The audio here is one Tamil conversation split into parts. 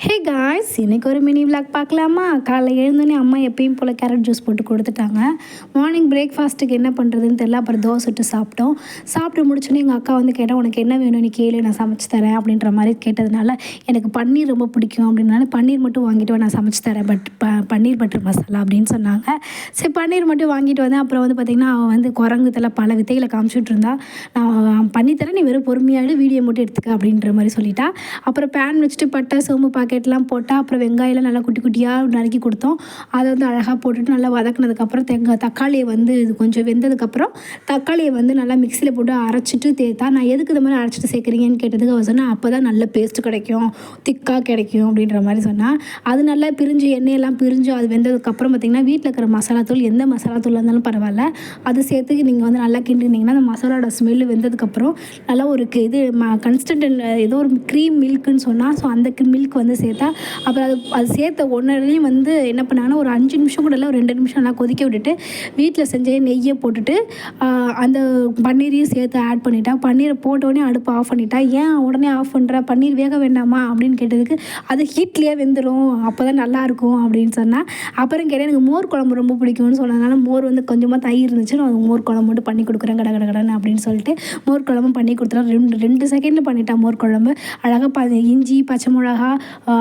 ஹே காய்ஸ், இன்றைக்கி ஒரு மினி விளாக் பார்க்கலாமா? காலைல எழுந்தோடனே அம்மா எப்பயும் போல் கேரட் ஜூஸ் போட்டு கொடுத்துட்டாங்க. மார்னிங் பிரேக்ஃபாஸ்ட்டுக்கு என்ன பண்ணுறதுன்னு தெரில. அப்புறம் தோசை சுட்டு சாப்பிட்டோம். சாப்பிட்டு முடிச்சோன்னே எங்கள் அக்கா வந்து கேட்டால், உனக்கு என்ன வேணும் நீ கேளு, நான் சமைச்சு தரேன் அப்படின்ற மாதிரி கேட்டதுனால, எனக்கு பன்னீர் ரொம்ப பிடிக்கும் அப்படின்னால பன்னீர் மட்டும் வாங்கிட்டு வா, நான் சமைச்சு தரேன், பன்னீர் பட்டர் மசாலா அப்படின்னு சொன்னாங்க. சரி, பன்னீர் மட்டும் வாங்கிட்டு வந்தேன். அப்புறம் வந்து பார்த்திங்கன்னா அவன் வந்து குரங்குத்தில் பல வித்தைகளை காமிச்சிட்டு இருந்தா. நான் பண்ணித்தரேன், நீ வெறும் பொறுமையாடு வீடியோ மட்டும் எடுத்துக்க அப்படின்ற மாதிரி சொல்லிட்டா. அப்புறம் பேன் வச்சுட்டு பட்டை சோம்பு பாக்கெட்லாம் போட்டால், அப்புறம் வெங்காயம்லாம் நல்லா குட்டி குட்டியாக நறுக்கி கொடுத்தோம். அதை வந்து அழகாக போட்டுட்டு நல்லா வதக்குனதுக்கப்புறம் தக்காளியை வந்து இது கொஞ்சம் வெந்ததுக்கப்புறம் தக்காளியை வந்து நல்லா மிக்சியில் போட்டு அரைச்சிட்டு தேத்தா. நான் எதுக்கு இந்த மாதிரி அரைச்சிட்டு சேர்க்குறீங்கன்னு கேட்டதுக்கு அவள் சொன்னால், அப்போ தான் நல்ல பேஸ்ட்டு கிடைக்கும், திக்காக கிடைக்கும் அப்படின்ற மாதிரி சொன்னால். அது நல்லா பிரிஞ்சு எண்ணெயெல்லாம் பிரிஞ்சு அது வெந்ததுக்கப்புறம் பார்த்திங்கன்னா வீட்டில் இருக்கிற மசாலாத்தூள், எந்த மசாலாத்தூள் இருந்தாலும் பரவாயில்ல, அது சேர்த்து நீங்கள் வந்து நல்லா கிண்டினீங்கன்னா அந்த மசாலாவோட ஸ்மெல்லு வெந்ததுக்கப்புறம் நல்லா ஒரு இது கன்ஸ்டன்ட் ஏதோ ஒரு க்ரீம் மில்க்குன்னு சொன்னால். ஸோ அந்த மில்க் வந்து சேர்த்தா. அப்புறம் அது சேர்த்த உடனே வந்து என்ன பண்ணாங்கன்னா, ஒரு 5 நிமிஷம் கூட இல்லை, ஒரு 2 நிமிஷம் நல்லா கொதிக்க விட்டுட்டு வீட்டில் செஞ்ச நெய்யை போட்டுட்டு அந்த பன்னீரையும் சேர்த்து ஆட் பண்ணிட்டா. பன்னீரை போட்டோடனே அடுப்பு ஆஃப் பண்ணிட்டா. ஏன் உடனே ஆஃப் பண்ணுற, பன்னீர் வேக வேண்டாமா அப்படின்னு கேட்டதுக்கு, அது ஹீட்லேயே வெந்துடும், அப்போ தான் நல்லாயிருக்கும் அப்படின்னு சொன்னால். அப்புறம் கேட்டேன், எனக்கு மோர் குழம்பு ரொம்ப பிடிக்கும்னு சொன்னதுனால மோர் வந்து கொஞ்சமாக தயிர் இருந்துச்சு, நான் மோர் குழம்பு மட்டும் பண்ணி கொடுக்குறேன் கடன்னு அப்படின்னு சொல்லிட்டு மோர் குழம்பு பண்ணி கொடுத்துட்டேன். 2 செகண்டில் பண்ணிட்டேன் மோர் குழம்பு. அழகாக இஞ்சி, பச்சை மிளகா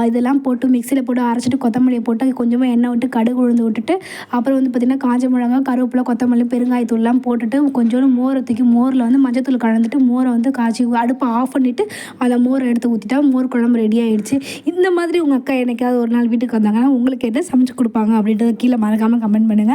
இதெல்லாம் போட்டு மிக்சியில் போட்டு அரைச்சிட்டு கொத்தமல்லியை போட்டு கொஞ்சமாக எண்ணெய் விட்டு கடுகு உளுந்து விட்டுட்டு, அப்புறம் வந்து பார்த்திங்கன்னா காஞ்ச மிளகா, கருவேப்பிலை, கொத்தமல்லி, பெருங்காயத்தூள்லாம் போட்டுட்டு கொஞ்சோண்டு மோரை தூக்கி மோரில் வந்து மஞ்சத்தூள் கலந்துட்டு மோரை வந்து காய்ச்சி அடுப்பை ஆஃப் பண்ணிவிட்டு அந்த மோரை எடுத்து ஊற்றிட்டா மோர் குழம்பு ரெடி ஆகிடுச்சு. இந்த மாதிரி உங்கள் அக்கா என்னைக்காவது ஒரு நாள் வீட்டுக்கு வந்தாங்கன்னா உங்களுக்கு என்ன சமைச்சு கொடுப்பாங்க அப்படின்றத கீழே மறக்காமல் கமெண்ட் பண்ணுங்கள்.